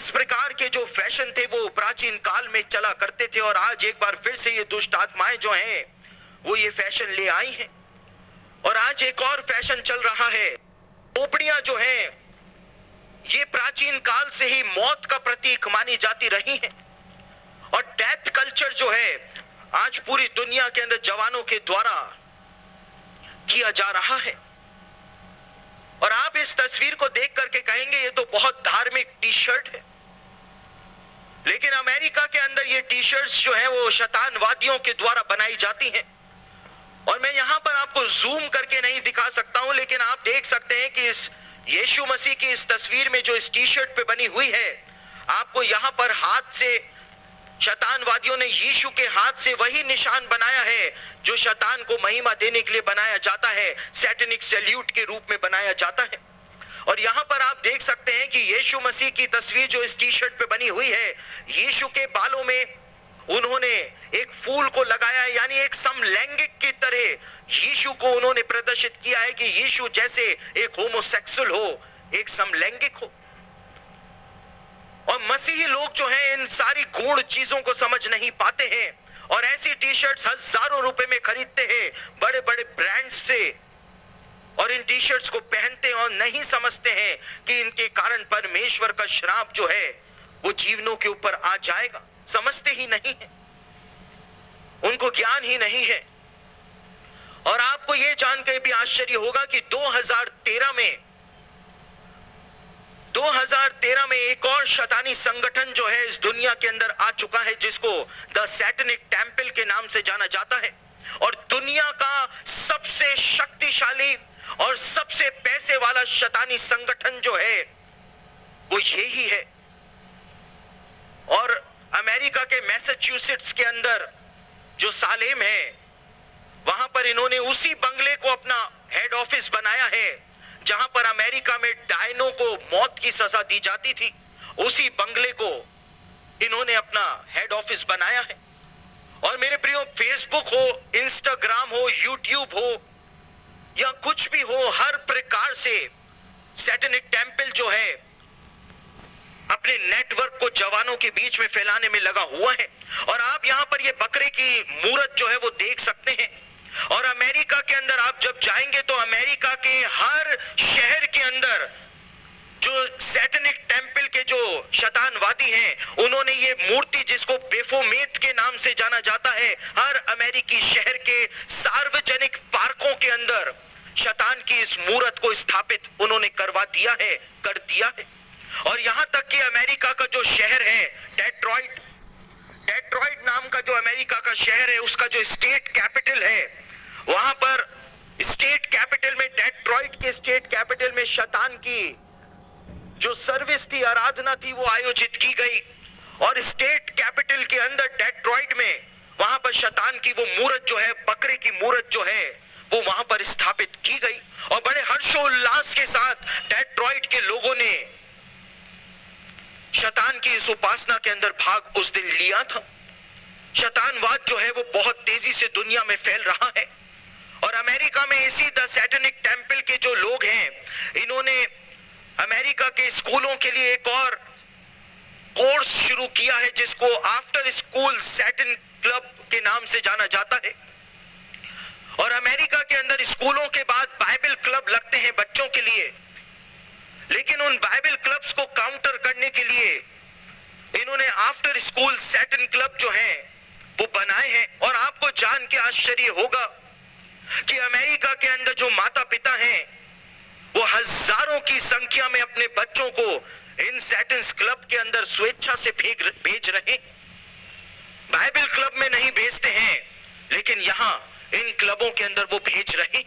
इस प्रकार के जो फैशन थे वो प्राचीन काल में चला करते थे और आज एक बार फिर से ये दुष्ट आत्माएं जो हैं वो ये फैशन ले आई हैं और आज एक और फैशन चल रहा है। खोपड़ियां जो हैं ये प्राचीन काल से ही मौत का प्रतीक मानी जाती रही हैं और डेथ कल्चर जो है आज पूरी दुनिया के अंदर जवानों के द्वारा किया जा रहा है। और आप इस तस्वीर को देख करके कहेंगे ये तो बहुत धार्मिक टी शर्ट है, लेकिन अमेरिका के अंदर ये टी शर्ट्स जो है वो शैतानवादियों के द्वारा बनाई जाती हैं। और मैं यहां पर आपको जूम करके नहीं दिखा सकता हूं, लेकिन आप देख सकते हैं कि इस यीशु मसीह की इस तस्वीर में जो इस टी शर्ट पे बनी हुई है, आपको यहां पर हाथ से शैतानवादियों ने यीशु के हाथ से वही निशान बनाया है जो शैतान को महिमा देने के लिए बनाया जाता है, सैटेनिक सैल्यूट के रूप में बनाया जाता है। और यहां पर आप देख सकते हैं कि यीशु मसीह की तस्वीर जो इस टी शर्ट पे बनी हुई है, यीशु के बालों में उन्होंने एक फूल को लगाया, यानी एक समलैंगिक की तरह यीशु को उन्होंने प्रदर्शित किया है कि यीशु जैसे एक होमोसेक्सुअल हो, एक समलैंगिक हो। और मसीही लोग जो हैं इन सारी गूढ़ चीजों को समझ नहीं पाते हैं और ऐसी टी शर्ट्स हजारों रुपए में खरीदते हैं बड़े बड़े ब्रांड्स से और इन टी शर्ट्स को पहनते हैं और नहीं समझते हैं कि इनके कारण परमेश्वर का श्राप जो है वो जीवनों के ऊपर आ जाएगा। समझते ही नहीं है, उनको ज्ञान ही नहीं है। और आपको यह जानकर भी आश्चर्य होगा कि 2013 में एक और शैतानी संगठन जो है इस दुनिया के अंदर आ चुका है जिसको द सैटेनिक टेंपल के नाम से जाना जाता है। और दुनिया का सबसे शक्तिशाली और सबसे पैसे वाला शैतानी संगठन जो है वो यही है। और अमेरिका के मैसाचुसेट्स के अंदर जो सालेम है, वहां पर इन्होंने उसी बंगले को अपना हेड ऑफिस बनाया है जहां पर अमेरिका में डायनो को मौत की सजा दी जाती थी। उसी बंगले को इन्होंने अपना हेड ऑफिस बनाया है। और मेरे प्रियो, फेसबुक हो, इंस्टाग्राम हो, यूट्यूब हो या कुछ भी हो, हर प्रकार से सैटेनिक टेंपल जो है अपने नेटवर्क को जवानों के बीच में फैलाने में लगा हुआ है। और आप यहां पर ये बकरे की मूरत जो है वो देख सकते हैं। और अमेरिका के अंदर आप जब जाएंगे तो अमेरिका के हर शहर के अंदर जो सैटेनिक टेंपल के जो शैतानवादी हैं, उन्होंने ये मूर्ति जिसको बेफोमेत के नाम से जाना जाता है, हर अमेरिकी शहर के सार्वजनिक पार्कों के अंदर शैतान की इस मूर्त को स्थापित उन्होंने कर दिया है। और यहां तक कि अमेरिका का जो शहर है डेट्रॉइट नाम का जो अमेरिका का शहर है, उसका जो स्टेट कैपिटल है, वहां पर स्टेट कैपिटल में, डेट्रॉइट के स्टेट कैपिटल में शैतान की जो सर्विस थी, आराधना थी, वो आयोजित की गई। और स्टेट कैपिटल के अंदर डेट्रॉइट में वहां पर शैतान की वो मूर्त जो है, बकरे की मूर्त जो है, वो वहां पर स्थापित की गई। और बड़े हर्षोल्लास के साथ डेट्रॉइट के लोगों ने शैतान की इस उपासना के अंदर भाग उस दिन लिया था। शैतानवाद जो है वो बहुत तेजी से दुनिया में फैल रहा है। और अमेरिका में इसी द सैटेनिक टेंपल के जो लोग हैं, इन्होंने अमेरिका के स्कूलों के लिए एक और कोर्स शुरू किया है जिसको आफ्टर स्कूल सैटन क्लब के नाम से जाना जाता है। और अमेरिका के अंदर स्कूलों के बाद बाइबल क्लब लगते हैं बच्चों के लिए, लेकिन उन बाइबल क्लब्स को काउंटर करने के लिए इन्होंने आफ्टर स्कूल सैटन क्लब जो है वो बनाए हैं। और आपको जान के आश्चर्य होगा कि अमेरिका के अंदर जो माता पिता हैं वो हजारों की संख्या में अपने बच्चों को इन सैटन्स क्लब के अंदर स्वेच्छा से भेज रहे। बाइबल क्लब में नहीं भेजते हैं, लेकिन यहां इन क्लबों के अंदर वो भेज रहे।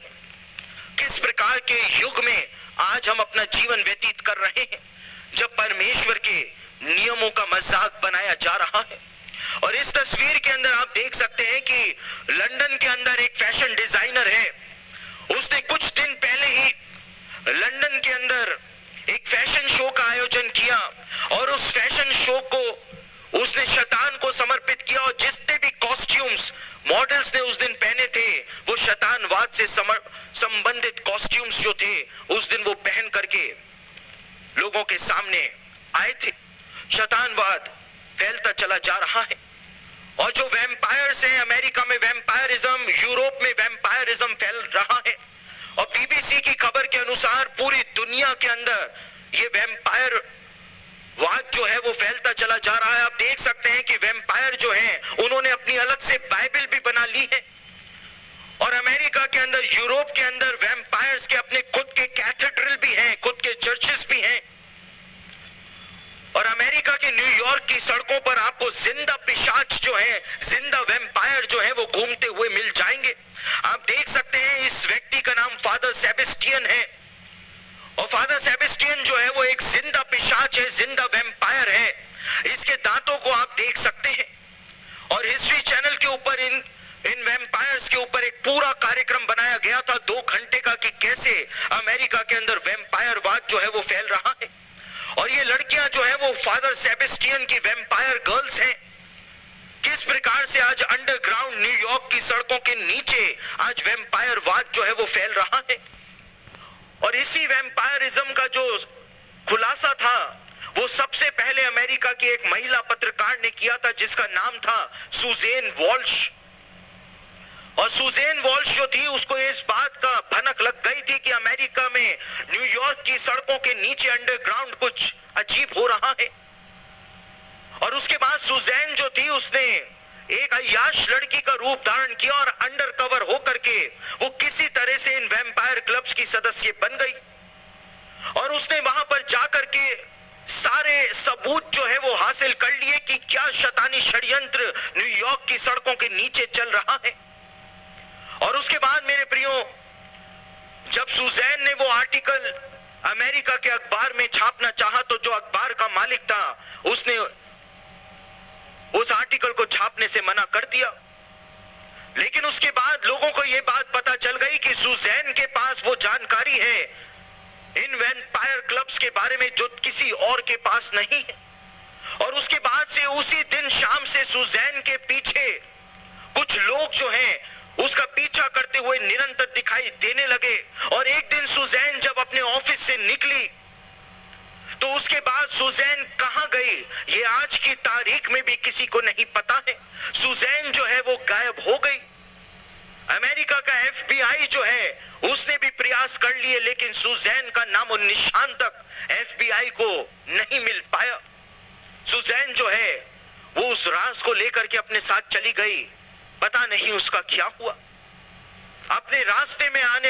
किस प्रकार के युग में आज हम अपना जीवन व्यतीत कर रहे हैं जब परमेश्वर के नियमों का मजाक बनाया जा रहा है। और इस तस्वीर के अंदर आप देख सकते हैं कि लंदन के अंदर एक फैशन डिजाइनर है, उसने कुछ दिन पहले ही लंदन के अंदर एक फैशन शो का आयोजन किया और उस फैशन शो को उसने शैतान को समर्पित किया। और जितने भी कॉस्ट्यूम्स मॉडल्स ने उस दिन पहने थे वो शैतानवाद से संबंधित कॉस्ट्यूम्स जो थे उस दिन वो पहन करके लोगों के सामने आए थे। शैतानवाद फैलता चला जा रहा है। और जो वैम्पायर्स हैं, अमेरिका में वैम्पायरिज्म, यूरोप में वैम्पायरिज्म फैल रहा है। और बीबीसी की खबर के अनुसार पूरी दुनिया के अंदर ये वैम्पायर वाद जो है वो फैलता चला जा रहा है। आप देख सकते हैं कि वैम्पायर जो हैं उन्होंने अपनी अलग से बाइबल भी बना ली है। और अमेरिका के अंदर, यूरोप के अंदर वैम्पायर्स के अपने खुद के कैथेड्रल भी हैं, खुद के चर्चेस भी हैं। और अमेरिका के न्यूयॉर्क की सड़कों पर आपको जिंदा पिशाच जो है, जिंदा वैम्पायर जो है वो घूमते हुए मिल जाएंगे। आप देख सकते हैं इस व्यक्ति का नाम फादर सेबेस्टियन है। और फादर सेबेस्टियन जो है वो एक जिंदा पिशाच है, जिंदा वैम्पायर है। इसके दांतों को आप देख सकते हैं। और हिस्ट्री चैनल के ऊपर इन वैम्पायर्स के ऊपर एक पूरा कार्यक्रम बनाया गया था 2 घंटे का, कि कैसे अमेरिका के अंदर वैम्पायरवाद जो है वो फैल रहा है। और ये लड़कियां जो है वो फादर सेबेस्टियन की वैम्पायर गर्ल्स हैं। किस प्रकार से आज अंडरग्राउंड न्यूयॉर्क की सड़कों के नीचे आज वैम्पायरवाद जो है वो फैल रहा है। और इसी वैम्पायरिज्म का जो खुलासा था वो सबसे पहले अमेरिका की एक महिला पत्रकार ने किया था, जिसका नाम था सुजेन वॉल्श। और सुजेन वॉल्श जो थी उसको इस बात का भनक लग गई थी कि अमेरिका में न्यूयॉर्क की सड़कों के नीचे अंडरग्राउंड कुछ अजीब हो रहा है। और उसके बाद सुजेन जो थी उसने एक अय्याश लड़की का रूप धारण किया और अंडर कवर होकर के वो किसी तरह से इन वैम्पायर क्लब्स की सदस्य बन गई। और उसने वहां पर जाकर के सारे सबूत जो है वो हासिल कर लिए कि क्या शैतानी षड्यंत्र न्यूयॉर्क की सड़कों के नीचे चल रहा है। और उसके बाद मेरे प्रियो, जब सुजैन ने वो आर्टिकल अमेरिका के अखबार में छापना चाहा तो जो अखबार का मालिक था उसने उस आर्टिकल को छापने से मना कर दिया। लेकिन उसके बाद लोगों को यह बात पता चल गई कि सुजैन के पास वो जानकारी है इन वैम्पायर क्लब्स के बारे में जो किसी और के पास नहीं है। और उसके बाद से उसी दिन शाम से सुजैन के पीछे कुछ लोग जो हैं उसका पीछा करते हुए निरंतर दिखाई देने लगे। और एक दिन सुजैन जब अपने ऑफिस से निकली तो उसके बाद सुजैन कहां गई ये आज की तारीख में भी किसी को नहीं पता है। सुजैन जो है वो गायब हो गई। अमेरिका का FBI जो है उसने भी प्रयास कर लिए, लेकिन सुजैन का नामो निशान तक FBI को नहीं मिल पाया। सुजैन जो है वो उस राज को लेकर के अपने साथ चली गई, पता नहीं उसका क्या हुआ। अपने रास्ते में आने